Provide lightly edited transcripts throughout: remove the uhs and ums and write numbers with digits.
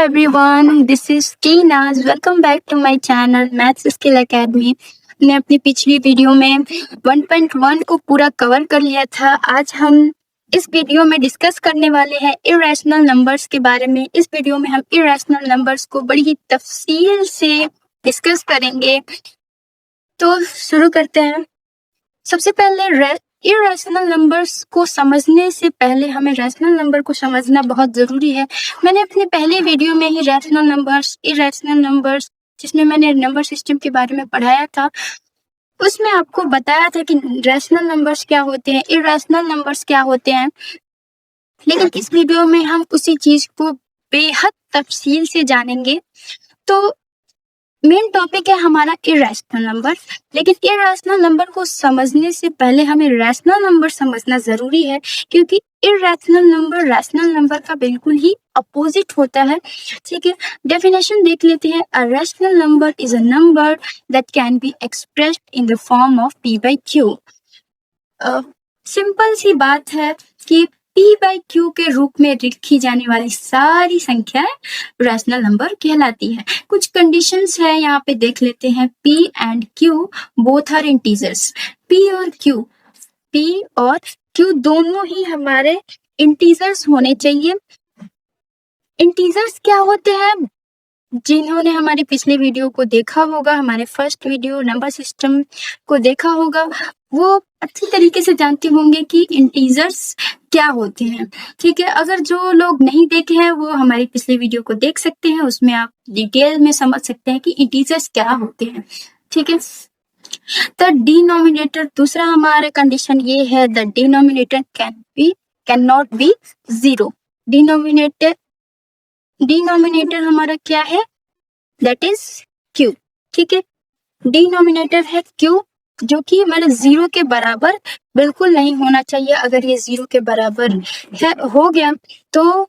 everyone, this is Tina. Welcome back to my channel Maths Skill Academy. मैंने अपनी पिछली video में 1.1 को पूरा कवर कर लिया था। आज हम इस वीडियो में डिस्कस करने वाले हैं इरेशनल नंबर्स के बारे में। इस वीडियो में हम इरेशनल नंबर्स को बड़ी ही तफसील से डिस्कस करेंगे। तो शुरू करते हैं। सबसे पहले इरेशनल नंबर्स को समझने से पहले हमें रैशनल नंबर को समझना बहुत ज़रूरी है। मैंने अपने पहले वीडियो में ही रैशनल नंबर्स, इरेशनल नंबर्स, जिसमें मैंने नंबर सिस्टम के बारे में पढ़ाया था, उसमें आपको बताया था कि रैशनल नंबर्स क्या होते हैं, इरेशनल नंबर्स क्या होते हैं। लेकिन इस वीडियो में हम उसी चीज़ को बेहद तफसील से जानेंगे। तो मेन टॉपिक है हमारा इरेशनल नंबर। लेकिन इरेशनल नंबर को समझने से पहले हमें रैशनल नंबर समझना जरूरी है, क्योंकि इरेशनल नंबर रैशनल नंबर का बिल्कुल ही अपोजिट होता है। ठीक है, डेफिनेशन देख लेते हैं। A rational number is a number that can be expressed in the form of p by q। Simple सी बात है कि p by q के रूप में लिखी जाने वाली सारी संख्याएं रैशनल नंबर कहलाती है। कुछ कंडीशंस है, यहाँ पे देख लेते हैं। p and q both are integers. p और q दोनों ही हमारे इंटीजर्स होने चाहिए। इंटीजर्स क्या होते हैं? जिन्होंने हमारे पिछले वीडियो को देखा होगा, हमारे फर्स्ट वीडियो नंबर सिस्टम को देखा होगा, वो अच्छी तरीके से जानते होंगे कि इंटीजर्स क्या होते हैं। ठीक है, अगर जो लोग नहीं देखे हैं वो हमारी पिछले वीडियो को देख सकते हैं, उसमें आप डिटेल में समझ सकते हैं कि इंटीजर्स क्या होते हैं। ठीक है, द डिनोमिनेटर, दूसरा हमारा कंडीशन ये है, the denominator can not B zero. Denominator हमारा क्या है? That is q। ठीक है, डिनोमिनेटर है q, जो कि हमारे जीरो के बराबर बिल्कुल नहीं होना चाहिए। अगर ये जीरो के बराबर है हो गया तो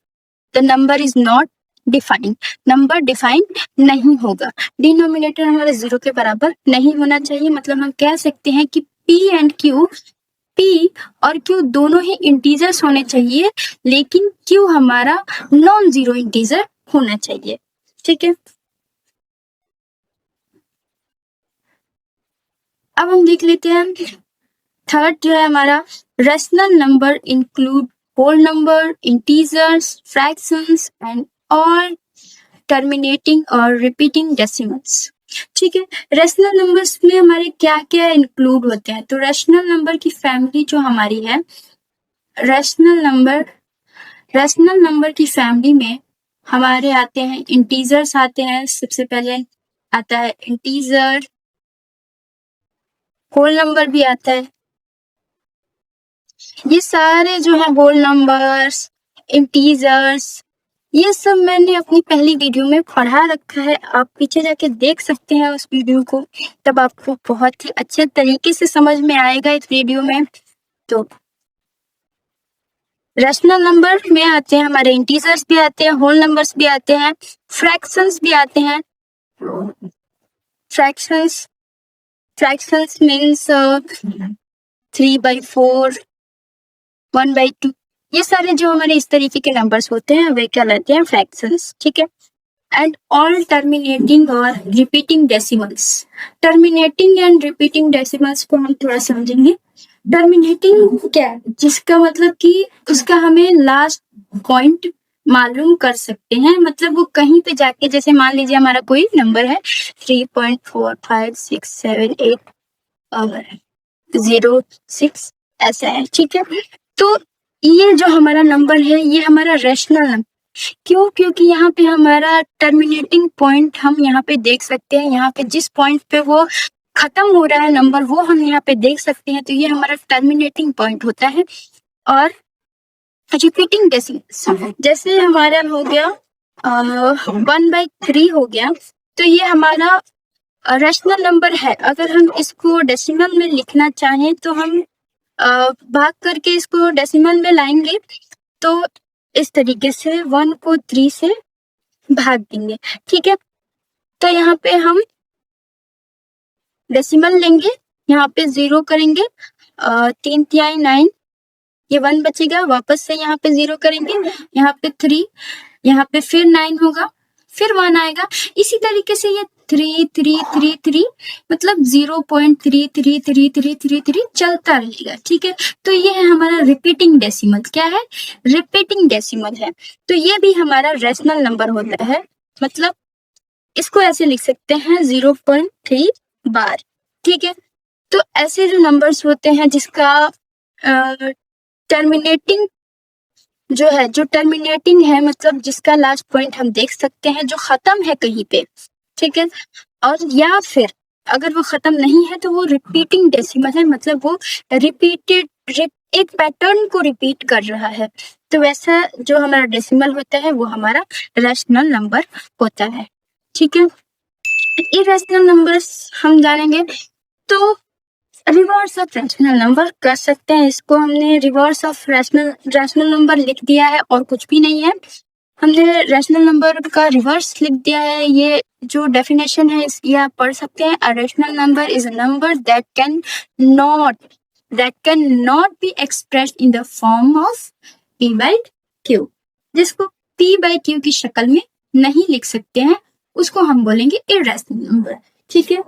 the number is not defined, number define नहीं होगा। डिनोमिनेटर हमारे जीरो के बराबर नहीं होना चाहिए। मतलब हम कह सकते हैं कि p एंड q, p और q दोनों ही इंटीजर्स होने चाहिए, लेकिन q हमारा नॉन जीरो इंटीजर होना चाहिए। ठीक है, अब हम देख लेते हैं थर्ड जो है हमारा, rational number include whole number, integers, fractions and all terminating और रिपीटिंग डेसिमल्स। ठीक है, रैशनल नंबर्स में हमारे क्या क्या इंक्लूड होते हैं? तो रैशनल नंबर की फैमिली जो हमारी है, रैशनल नंबर की फैमिली में हमारे आते हैं इंटीजर्स आते हैं। सबसे पहले आता है इंटीजर, होल नंबर भी आता है। ये सारे जो है होल नंबर्स, इंटीजर्स, ये सब मैंने अपनी पहली वीडियो में पढ़ा रखा है। आप पीछे जाके देख सकते हैं उस वीडियो को, तब आपको बहुत ही अच्छे तरीके से समझ में आएगा इस वीडियो में। तो रैशनल नंबर में आते हैं हमारे इंटीजर्स भी आते हैं, होल नंबर्स भी आते हैं, फ्रैक्शंस भी आते हैं। फ्रैक्शंस मीन्स 3/4, 1/2, ये सारे जो हमारे इस तरीके के नंबर्स होते हैं वे कहलाते हैं फ्रैक्शंस। ठीक है, एंड ऑल टर्मिनेटिंग और repeating decimals. Terminating and repeating decimals को हम थोड़ा समझेंगे। टर्मिनेटिंग क्या है? जिसका मतलब कि उसका हमें लास्ट पॉइंट मालूम कर सकते हैं। मतलब वो कहीं पे जाके, जैसे मान लीजिए हमारा कोई नंबर है 3.45678006 ऐसा है। ठीक है, तो ये जो हमारा नंबर है ये हमारा रैशनल नंबर। क्यों? क्योंकि यहाँ पे हमारा टर्मिनेटिंग पॉइंट हम यहाँ पे देख सकते हैं। यहाँ पे जिस पॉइंट पे वो खत्म हो रहा है नंबर, वो हम यहाँ पे देख सकते हैं। तो ये हमारा टर्मिनेटिंग पॉइंट होता है। और रिपीटिंग डेसिमल्स, जैसे हमारा हो गया 1/3 हो गया, तो ये हमारा रैशनल नंबर है। अगर हम इसको डेसिमल में लिखना चाहें तो हम भाग करके इसको डेसिमल में लाएंगे, तो इस तरीके से 1 को 3 से भाग देंगे। ठीक है, तो यहाँ पे हम डेसिमल लेंगे, यहाँ पे 0 करेंगे, 3×3 9, ये 1 बचेगा, वापस से यहाँ पे 0 करेंगे, यहाँ पे 3, यहाँ पे फिर 9 होगा, फिर 1 आएगा। इसी तरीके से ये 3 मतलब 0.333333 चलता रहेगा। ठीक है, तो ये है हमारा रिपीटिंग डेसिमल। क्या है? रिपीटिंग डेसिमल है। तो ये भी हमारा रेशनल नंबर होता है, मतलब इसको ऐसे लिख सकते हैं 0.3 बार। ठीक है, तो ऐसे जो नंबर्स होते हैं जिसका टर्मिनेटिंग जो टर्मिनेटिंग है, मतलब जिसका लास्ट पॉइंट हम देख सकते हैं जो खत्म है कहीं पे। ठीक है, और या फिर अगर वो खत्म नहीं है तो वो रिपीटिंग डेसिमल है, मतलब वो एक पैटर्न को रिपीट कर रहा है। तो वैसा जो हमारा डेसिमल होता है वो हमारा रैशनल नंबर होता है। ठीक है, इरेशनल नंबर्स हम जानेंगे तो रिवर्स ऑफ रैशनल नंबर कर सकते हैं। इसको हमने रिवर्स ऑफ रैशनल नंबर लिख दिया है और कुछ भी नहीं है। हमने रैशनल नंबर का रिवर्स लिख दिया है। ये जो डेफिनेशन है ये आप पढ़ सकते हैं। A rational number is a number that can not B expressed in the form of p by q। जिसको p by q की शक्ल में नहीं लिख सकते हैं उसको हम बोलेंगे इरेशनल नंबर। ठीक है,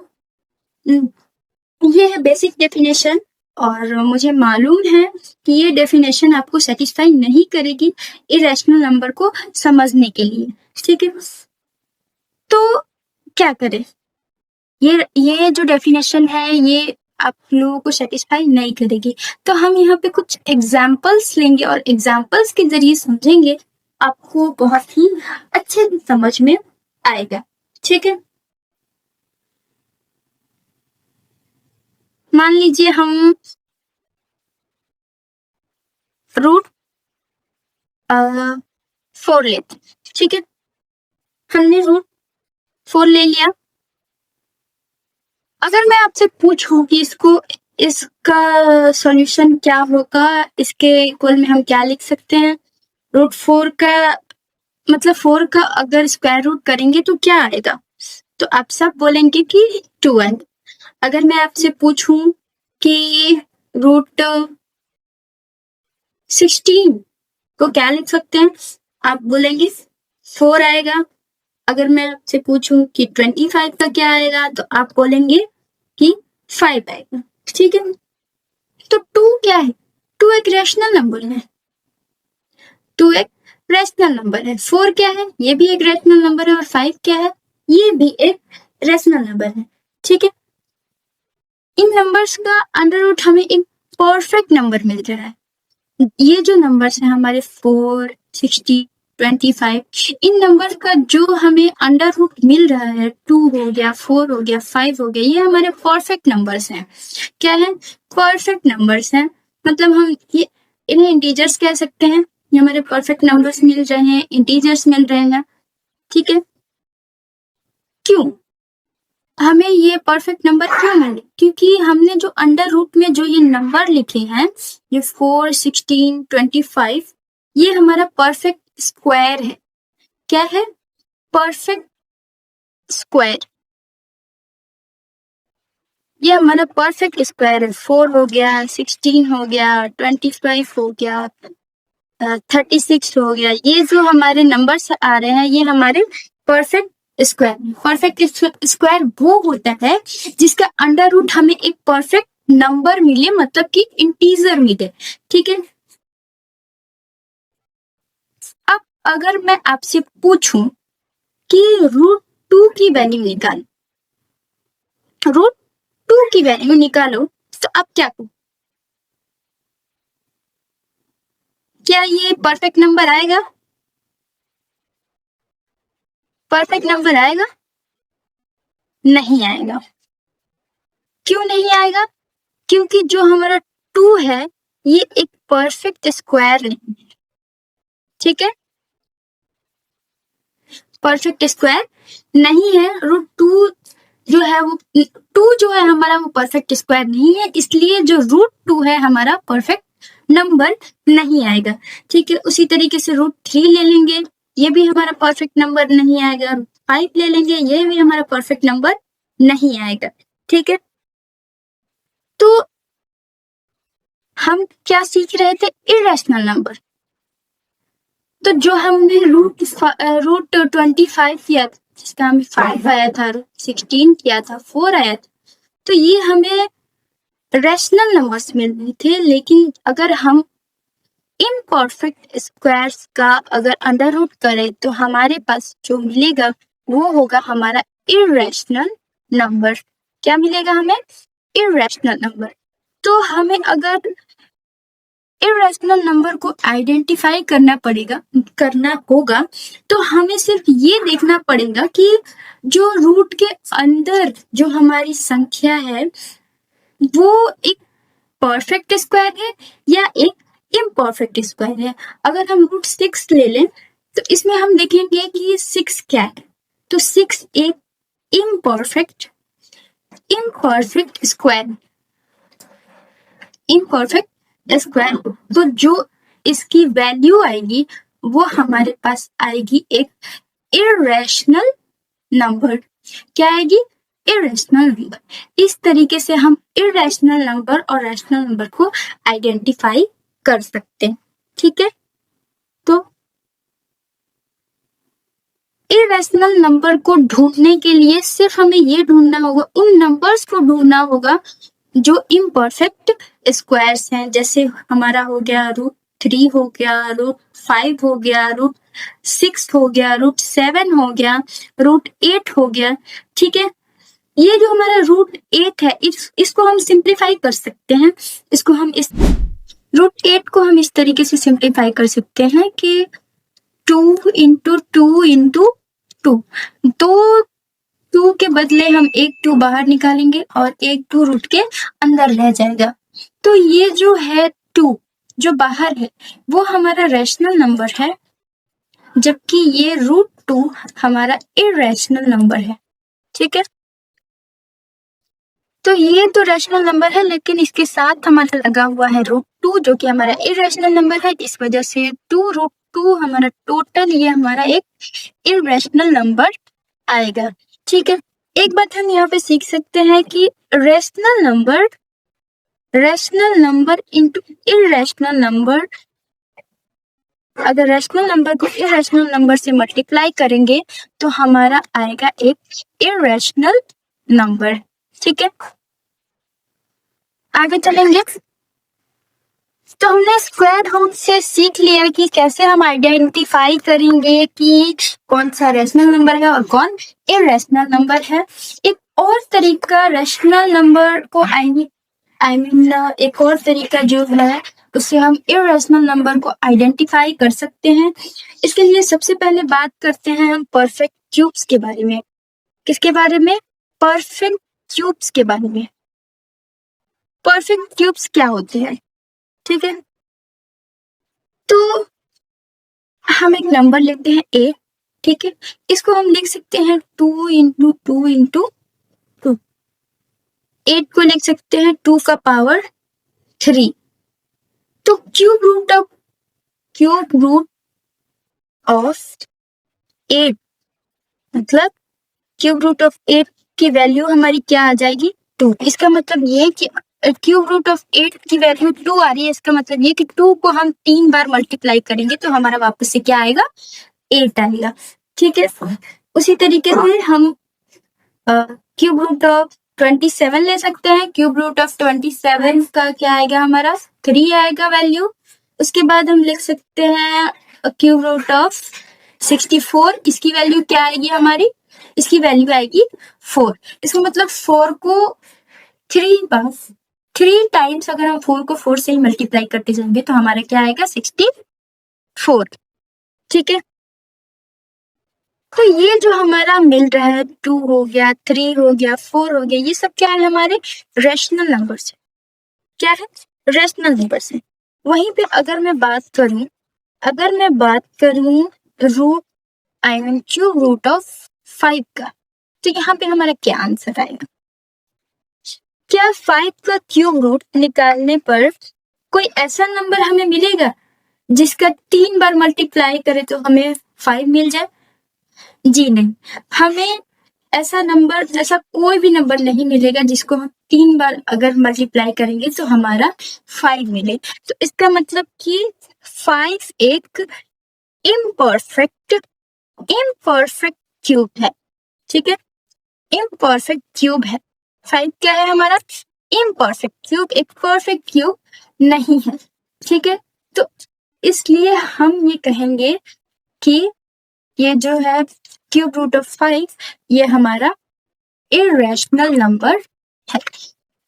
ये है बेसिक डेफिनेशन, और मुझे मालूम है कि ये डेफिनेशन आपको सेटिस्फाई नहीं करेगी इरेशनल नंबर को समझने के लिए। ठीक है, तो क्या करें? ये जो डेफिनेशन है ये आप लोगों को सेटिस्फाई नहीं करेगी, तो हम यहाँ पे कुछ एग्जाम्पल्स लेंगे और एग्जाम्पल्स के जरिए समझेंगे, आपको बहुत ही अच्छे से समझ में आएगा। ठीक है, मान लीजिए हम रूट 4 लेते। ठीक है, हमने रूट 4 ले लिया। अगर मैं आपसे पूछूं कि इसका सॉल्यूशन क्या होगा, इसके इक्वल में हम क्या लिख सकते हैं? रूट 4 का मतलब 4 का अगर स्क्वायर रूट करेंगे तो क्या आएगा? तो आप सब बोलेंगे कि 12। अगर मैं आपसे पूछूं कि रूट 16 को क्या लिख सकते हैं, आप बोलेंगे 4 आएगा। अगर मैं आपसे पूछूं कि 25 का क्या आएगा तो आप बोलेंगे कि 5 आएगा। ठीक है, तो 2 क्या है? 2 एक रैशनल नंबर है। 2 एक रैशनल नंबर है। 4 क्या है? ये भी एक रैशनल नंबर है। और 5 क्या है? ये भी एक रैशनल नंबर है। ठीक है, इन नंबर्स का अंडर रूट हमें एक परफेक्ट नंबर मिल रहा है। ये जो नंबर्स हैं हमारे 4, 60, 25, इन नंबर्स का जो हमें अंडर रूट मिल रहा है, 2 हो गया, 4 हो गया, 5 हो गया, ये हमारे परफेक्ट नंबर्स हैं। क्या है? परफेक्ट नंबर्स हैं। मतलब हम ये इन्हें इंटीजर्स कह सकते हैं। ये हमारे परफेक्ट नंबर्स मिल रहे हैं, इंटीजर्स मिल रहे हैं। ठीक है, क्यों हमें ये परफेक्ट नंबर क्यों मिले? क्योंकि हमने जो अंडर रूट में जो ये नंबर लिखे हैं, ये 4, 16, 25, ये हमारा परफेक्ट स्क्वायर है। क्या है? Perfect square. ये हमारा परफेक्ट स्क्वायर है। 4 हो गया, 16 हो गया, 25 हो गया, 36 हो गया। ये जो हमारे नंबर्स आ रहे हैं ये हमारे परफेक्ट स्क्वायर। परफेक्ट स्क्वायर वो होता है जिसका अंडर रूट हमें एक परफेक्ट नंबर मिले, मतलब कि इंटीजर मिले। ठीक है, अब अगर मैं आपसे पूछूं कि रूट 2 की वैल्यू निकाल, रूट 2 की वैल्यू निकालो, तो आप क्या करो? क्या ये परफेक्ट नंबर आएगा? परफेक्ट नंबर आएगा? नहीं आएगा। क्यों नहीं आएगा? क्योंकि जो हमारा 2 है ये एक परफेक्ट स्क्वायर नहीं है। ठीक है, परफेक्ट स्क्वायर नहीं है। रूट 2 जो है वो 2 जो है हमारा वो परफेक्ट स्क्वायर नहीं है, इसलिए जो रूट 2 है हमारा परफेक्ट नंबर नहीं आएगा। ठीक है, उसी तरीके से रूट 3 ले लेंगे, ये भी हमारा परफेक्ट नंबर नहीं आएगा। रूट 5 ले लेंगे, ये भी हमारा परफेक्ट नंबर नहीं आएगा। ठीक है, तो हम क्या सीख रहे थे? Irrational number. तो जो हमने रूट 25 किया था, जिसका हमें 5 आया था, रूट 16 किया था, 4 आया था, तो ये हमें रैशनल नंबर्स मिल रहे थे। लेकिन अगर हम इम्परफेक्ट स्क्वायर्स का अगर अंडर रूट करें तो हमारे पास जो मिलेगा वो होगा हमारा इरेशनल नंबर। क्या मिलेगा हमें? Irrational number. तो हमें अगर इरेशनल नंबर को आइडेंटिफाई करना होगा, तो हमें सिर्फ ये देखना पड़ेगा कि जो रूट के अंदर जो हमारी संख्या है वो एक परफेक्ट स्क्वायर है या एक इम्परफेक्ट स्क्वायर है। अगर हम रूट 6 ले लें तो इसमें हम देखेंगे कि 6 क्या है, तो 6 एक इम्परफेक्ट स्क्वायर, तो जो इसकी वैल्यू आएगी वो हमारे पास आएगी एक इरेशनल नंबर। क्या आएगी? Irrational number. इस तरीके से हम इरेशनल नंबर और रैशनल नंबर को आइडेंटिफाई कर सकते हैं। ठीक है, तो इरेशनल नंबर को ढूंढने के लिए सिर्फ हमें ये ढूंढना होगा, उन नंबर्स को ढूंढना होगा जो इम्परफेक्ट स्क्वायर्स हैं। जैसे हमारा हो गया रूट 3 हो गया, रूट 5 हो गया, रूट 6 हो गया, रूट 7 हो गया, रूट 8 हो गया। ठीक है, ये जो हमारा रूट 8 है इसको हम सिंप्लीफाई कर सकते हैं। इसको हम इस रूट 8 को हम इस तरीके से सिंप्लीफाई कर सकते हैं कि 2 इंटू 2 इंटू 2, तो 2 के बदले हम एक 2 बाहर निकालेंगे और एक 2 रूट के अंदर रह जाएगा। तो ये जो है 2 जो बाहर है वो हमारा रैशनल नंबर है, जबकि ये रूट 2 हमारा इरेशनल नंबर है। ठीक है, तो ये तो रैशनल नंबर है, लेकिन इसके साथ हमारा लगा हुआ है रूट 2 जो कि हमारा इरेशनल नंबर है। इस वजह से 2 रूट 2 हमारा टोटल ये हमारा एक इरेशनल नंबर आएगा। ठीक है, एक बात हम यहाँ पे सीख सकते हैं कि rational number into irrational number, अगर रैशनल नंबर को इरेशनल नंबर से मल्टीप्लाई करेंगे तो हमारा आएगा एक इरेशनल नंबर। ठीक है, आगे चलेंगे। तो हमने स्क्वायर रूट से सीख लिया कि कैसे हम आइडेंटिफाई करेंगे कि कौन सा रैशनल नंबर है और कौन इरेशनल नंबर है। एक और तरीका रैशनल नंबर को एक और तरीका जो है उससे हम इरेशनल नंबर को आइडेंटिफाई कर सकते हैं। इसके लिए सबसे पहले बात करते हैं हम परफेक्ट क्यूब्स के बारे में। किसके बारे में? परफेक्ट क्यूब्स के बारे में। परफेक्ट क्यूब्स क्या होते हैं? ठीक है, तो हम एक नंबर लेते हैं a। ठीक है, इसको हम लिख सकते हैं 2 इंटू 2 इंटू 2। 8 को लिख सकते हैं 2 का पावर 3। तो क्यूब रूट ऑफ 8 मतलब क्यूब रूट ऑफ 8 की वैल्यू हमारी क्या आ जाएगी? 2। इसका मतलब ये कि क्यूब रूट ऑफ 8 की वैल्यू 2 आ रही है। इसका मतलब ये कि 2 को हम 3 बार मल्टीप्लाई करेंगे तो हमारा वापस से क्या आएगा? 8 आएगा। ठीक है, उसी तरीके से हम क्यूब रूट ऑफ 27 ले सकते हैं। क्यूब रूट ऑफ 27 का क्या आएगा? हमारा 3 आएगा वैल्यू। उसके बाद हम लिख सकते हैं क्यूब रूट ऑफ 64। इसकी वैल्यू क्या आएगी हमारी? इसकी वैल्यू आएगी 4। इसका मतलब 4 को 3 टाइम्स अगर हम 4 को 4 से ही मल्टीप्लाई करते जाएंगे तो हमारा क्या आएगा? 64। ठीक है, तो ये जो हमारा मिल रहा है 2 हो गया, 3 हो गया, 4 हो गया, ये सब क्या है? हमारे रैशनल नंबर से। क्या है? रैशनल नंबर से। वहीं पे अगर मैं बात करूं क्यूब रूट ऑफ 5 का, तो यहाँ पे हमारा क्या आंसर आएगा? क्या 5 का क्यूब रूट निकालने पर कोई ऐसा नंबर हमें मिलेगा जिसका 3 बार मल्टीप्लाई करे तो हमें 5 मिल जाए? जी नहीं, हमें ऐसा नंबर जैसा कोई भी नंबर नहीं मिलेगा जिसको हम 3 बार अगर मल्टीप्लाई करेंगे तो हमारा 5 मिले। तो इसका मतलब कि 5 एक इम्परफेक्ट इम्परफेक्ट क्यूब है, ठीक है, इम्परफेक्ट क्यूब है। 5 क्या है हमारा? इम्परफेक्ट क्यूब, एक परफेक्ट क्यूब नहीं है, ठीक है। तो इसलिए हम ये कहेंगे कि ये जो है क्यूब रूट ऑफ 5 ये हमारा इरेशनल नंबर है।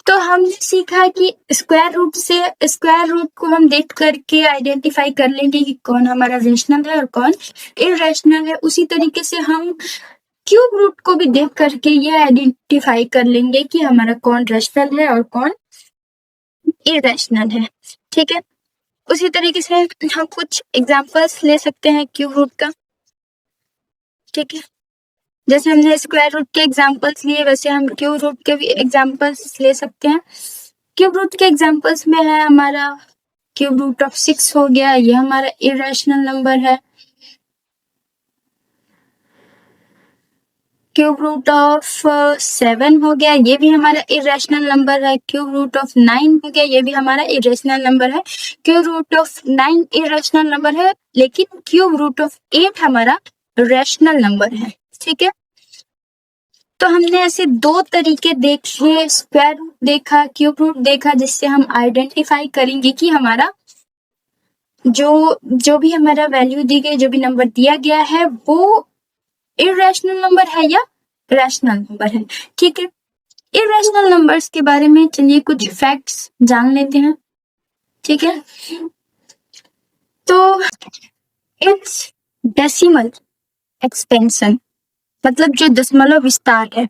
तो हमने सीखा कि स्क्वायर रूट से स्क्वायर रूट को हम देख करके आइडेंटिफाई कर लेंगे कि कौन हमारा रेशनल है और कौन इरेशनल है। उसी तरीके से हम क्यूब रूट को भी देख करके ये आइडेंटिफाई कर लेंगे कि हमारा कौन रेशनल है और कौन इरेशनल है, ठीक है। उसी तरीके से हम कुछ एग्जांपल्स ले सकते हैं क्यूब रूट का, ठीक है। जैसे हमने स्क्वायर रूट के एग्जांपल्स लिए वैसे हम क्यूब रूट के भी एग्जांपल्स ले सकते हैं। क्यूब रूट के एग्जांपल्स में है हमारा क्यूब रूट ऑफ 6 हो गया, ये हमारा इरेशनल नंबर है। क्यूब रूट ऑफ 7 हो गया, ये भी हमारा इरेशनल नंबर है। क्यूब रूट ऑफ 9 हो गया, ये भी हमारा इरेशनल नंबर है। Cube root of 9 irrational number है, लेकिन क्यूब रूट ऑफ 8 हमारा रेशनल नंबर है, ठीक है। तो हमने ऐसे 2 तरीके देखे, स्क्वायर रूट देखा, क्यूब रूट देखा, जिससे हम आइडेंटिफाई करेंगे कि हमारा जो भी हमारा वैल्यू दी गई, जो भी नंबर दिया गया है वो इरेशनल नंबर है या रैशनल नंबर है, ठीक है। इरेशनल नंबर्स के बारे में चलिए कुछ फैक्ट्स जान लेते हैं, ठीक है। तो इट्स डेसिमल एक्सपेंशन, मतलब जो दशमलव विस्तार है,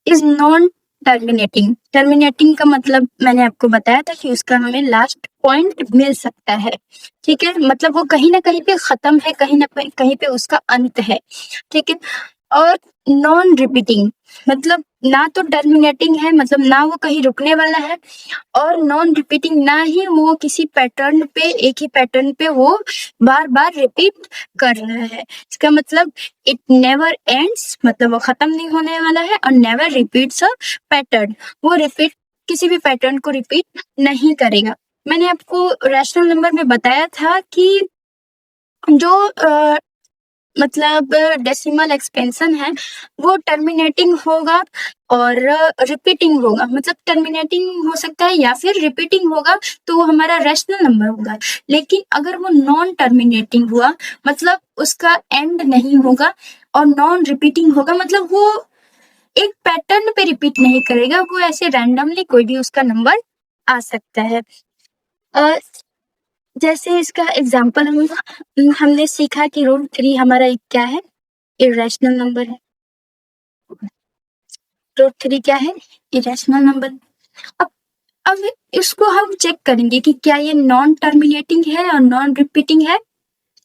इज नॉन टर्मिनेटिंग। टर्मिनेटिंग का मतलब मैंने आपको बताया था कि उसका हमें लास्ट पॉइंट मिल सकता है, ठीक है। मतलब वो कहीं ना कहीं पे खत्म है, कहीं ना कहीं पे उसका अंत है, ठीक है। और नॉन रिपीटिंग, मतलब ना तो टर्मिनेटिंग है, मतलब ना वो कहीं रुकने वाला है, और नॉन रिपीटिंग ना ही वो किसी पैटर्न पे, एक ही पैटर्न पे वो बार बार रिपीट कर रहा है। इसका मतलब इट नेवर एंड्स, मतलब वो खत्म नहीं होने वाला है, और नेवर रिपीट्स अ पैटर्न, वो रिपीट किसी भी पैटर्न को रिपीट नहीं करेगा। मैंने आपको रैशनल नंबर में बताया था कि जो मतलब डेसिमल एक्सपेंशन है वो टर्मिनेटिंग होगा और रिपीटिंग होगा। मतलब टर्मिनेटिंग हो सकता है या फिर रिपीटिंग होगा, तो वो हमारा रैशनल नंबर होगा। लेकिन अगर वो नॉन टर्मिनेटिंग हुआ, मतलब उसका एंड नहीं होगा, और नॉन रिपीटिंग होगा, मतलब वो एक पैटर्न पे रिपीट नहीं करेगा, वो ऐसे रैंडमली कोई भी उसका नंबर आ सकता है। और जैसे इसका एग्जाम्पल हमने सीखा कि √3 हमारा एक क्या है? इरेशनल नंबर है। √3 क्या है? Irrational number. अब इसको हम चेक करेंगे कि क्या ये नॉन टर्मिनेटिंग है और नॉन रिपीटिंग है।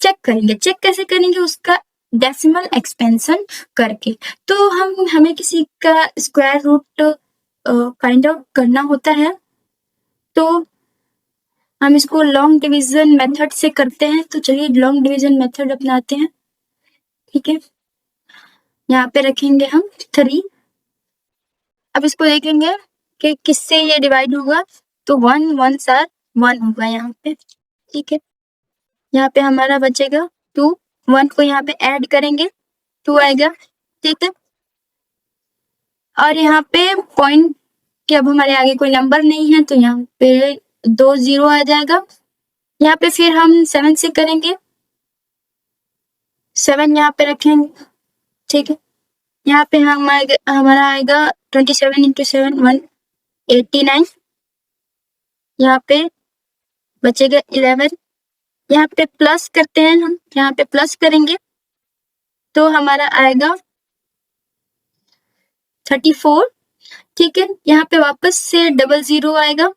चेक करेंगे। चेक कैसे करेंगे? उसका डेसिमल एक्सपेंशन करके। तो हमें किसी का स्क्वायर रूट फाइंड आउट करना होता है, तो हम इसको लॉन्ग डिवीजन मेथड से करते हैं। तो चलिए लॉन्ग डिवीजन मेथड अपनाते हैं, ठीक है। यहाँ पे रखेंगे हम 3। अब इसको देखेंगे कि किससे ये डिवाइड होगा, तो 1 1 साथ 1 होगा यहाँ पे, ठीक है। यहाँ पे हमारा बचेगा 2, 1 को यहाँ पे ऐड करेंगे 2 आएगा, ठीक है। और यहाँ पे पॉइंट के अब हमारे आगे कोई नंबर नहीं है, तो यहाँ पे 2 0 आ जाएगा। यहाँ पे फिर हम 7 से करेंगे, 7 यहाँ पे रखेंगे, ठीक है। यहाँ पे हमारा आएगा 27 × 7 189। यहाँ पे बचेगा 11। यहाँ पे प्लस करते हैं हम, यहाँ पे प्लस करेंगे तो हमारा आएगा 34, ठीक है। यहाँ पे वापस से 00 आएगा,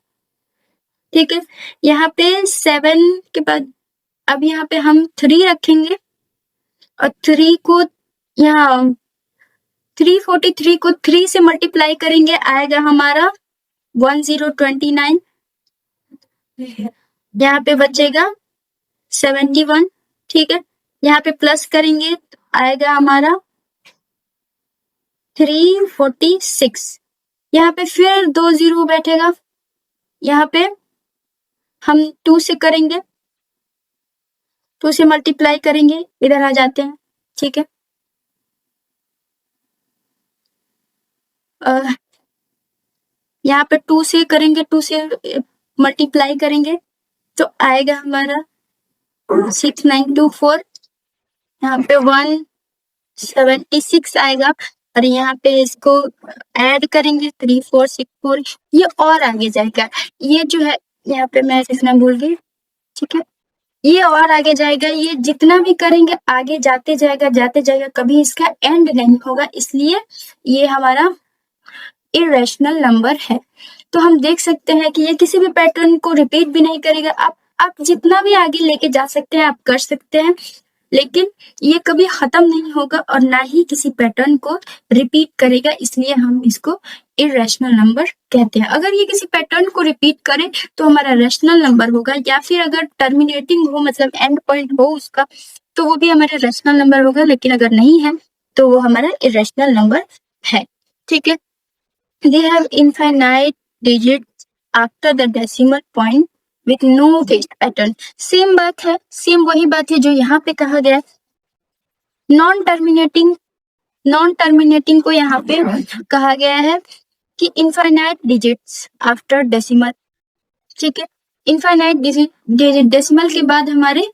ठीक है। यहाँ पे 7 के बाद अब यहाँ पे हम 3 रखेंगे, और 3 को यहाँ 343 को 3 से मल्टीप्लाई करेंगे, आएगा हमारा 1029। यहाँ पे बचेगा 71, ठीक है। यहाँ पे प्लस करेंगे तो आएगा हमारा 346। यहाँ पे फिर 2 0 बैठेगा। यहाँ पे हम 2 से करेंगे 2 से मल्टीप्लाई करेंगे, इधर आ जाते हैं, ठीक है। यहाँ पे 2 से करेंगे, 2 से मल्टीप्लाई करेंगे तो आएगा हमारा 6924, यहाँ पे 176 आएगा और यहाँ पे इसको ऐड करेंगे 3464, ये और आगे जाएगा। ये जो है यहाँ पे मैं लिखना भूल गई, ठीक है, ये और आगे जाएगा। ये जितना भी करेंगे आगे जाते जाएगा, कभी इसका एंड नहीं होगा, इसलिए ये हमारा इरेशनल नंबर है। तो हम देख सकते हैं कि ये किसी भी पैटर्न को रिपीट भी नहीं करेगा। आप जितना भी आगे लेके जा सकते हैं आप कर सकते हैं, लेकिन ये कभी खत्म नहीं होगा और ना ही किसी पैटर्न को रिपीट करेगा, इसलिए हम इसको इरेशनल नंबर कहते हैं। अगर ये किसी पैटर्न को रिपीट करे तो हमारा रेशनल नंबर होगा, या फिर अगर टर्मिनेटिंग हो मतलब एंड पॉइंट हो उसका तो वो भी हमारा रेशनल नंबर होगा, लेकिन अगर नहीं है तो वो हमारा इरेशनल नंबर है, ठीक है। They have infinite digits after the decimal point with no fixed pattern. Same बात है, सेम वही बात है जो यहाँ पे कहा गया है। नॉन टर्मिनेटिंग को यहाँ पे कहा गया है कि इनफाइनाइट डिजिट्स आफ्टर डेसिमल, ठीक है। इनफाइनाइट डिजिट डेसिमल के बाद हमारे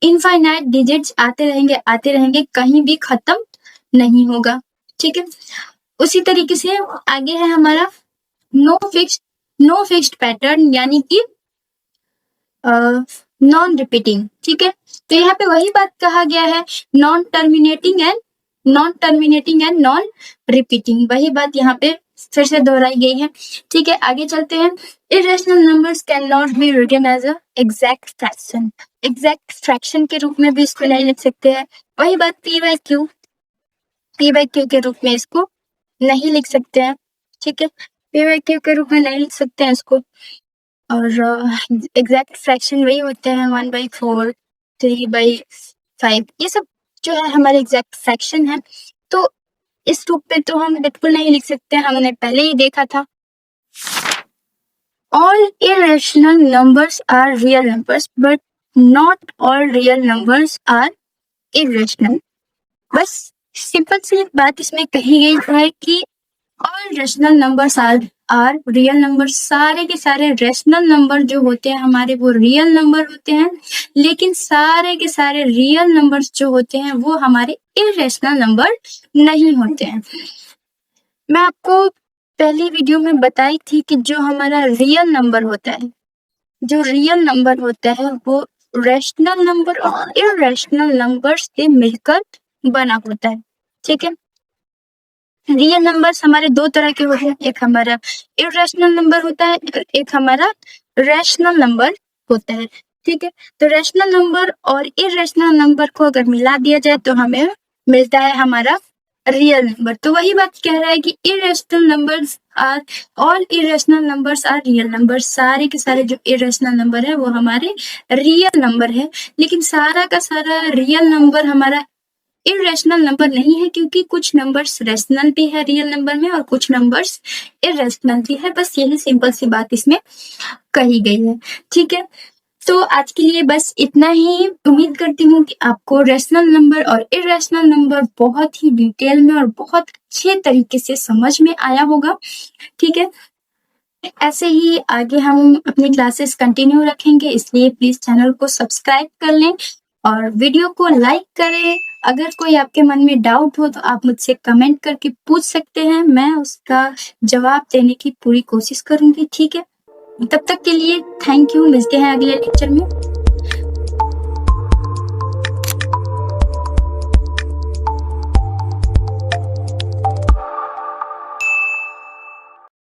इनफाइनाइट डिजिट्स आते रहेंगे, कहीं भी खत्म नहीं होगा, ठीक है। उसी तरीके से आगे है हमारा नो फिक्स्ड पैटर्न, यानी कि नॉन रिपीटिंग, ठीक है। तो यहाँ पे वही बात कहा गया है, non terminating and non repeating, वही बात यहाँ पे फिर से दोहराई गई है, ठीक है। आगे चलते हैं। Irrational numbers can not be written as a exact fraction के रूप में भी इसको नहीं लिख सकते हैं। वही बात पी बाई क्यू के रूप में इसको नहीं लिख सकते हैं, ठीक है। पी/क्यू के रूप में नहीं लिख सकते हैं इसको। और एग्जैक्ट फ्रैक्शन वही होते हैं 1/4, 3/5, ये सब जो है हमारे एग्जैक्ट फ्रैक्शन है। तो इस रूप में तो हम बिल्कुल नहीं लिख सकते, हमने पहले ही देखा था। All irrational numbers are real numbers but not all real numbers are irrational. बस सिंपल सी बात इसमें कही गई है कि all rational numbers are real number, सारे के सारे रेशनल नंबर जो होते हैं हमारे वो रियल नंबर होते हैं, लेकिन सारे के सारे रियल नंबर्स जो होते हैं वो हमारे इरेशनल नंबर नहीं होते हैं। मैं आपको पहली वीडियो में बताई थी कि जो हमारा रियल नंबर होता है वो रेशनल नंबर और इरेशनल नंबर से मिलकर बना होता है, ठीक है। रियल नंबर्स हमारे दो तरह के होते हैं, एक हमारा इरेशनल नंबर होता है, एक हमारा रैशनल नंबर होता है, ठीक है। तो रैशनल नंबर और इरेशनल नंबर को अगर मिला दिया जाए तो हमें मिलता है हमारा रियल नंबर। तो वही बात कह रहा है कि irrational numbers are all irrational numbers are real number, सारे के सारे जो इरेशनल नंबर है वो हमारे रियल नंबर है, लेकिन सारा का सारा रियल नंबर हमारा इरेशनल नंबर नहीं है, क्योंकि कुछ नंबर्स रेशनल भी है रियल नंबर में और कुछ नंबर्स इरेशनल भी है। बस यही सिंपल सी बात इसमें कही गई है, ठीक है। तो आज के लिए बस इतना ही। उम्मीद करती हूँ कि आपको रेशनल नंबर और इरेशनल नंबर बहुत ही डिटेल में और बहुत अच्छे तरीके से समझ में आया होगा, ठीक है। ऐसे ही आगे हम अपनी क्लासेस कंटिन्यू रखेंगे, इसलिए प्लीज चैनल को सब्सक्राइब कर लें और वीडियो को लाइक करें। अगर कोई आपके मन में डाउट हो तो आप मुझसे कमेंट करके पूछ सकते हैं, मैं उसका जवाब देने की पूरी कोशिश करूंगी, ठीक है। तब तक के लिए थैंक यू, मिलते हैं अगले लेक्चर में।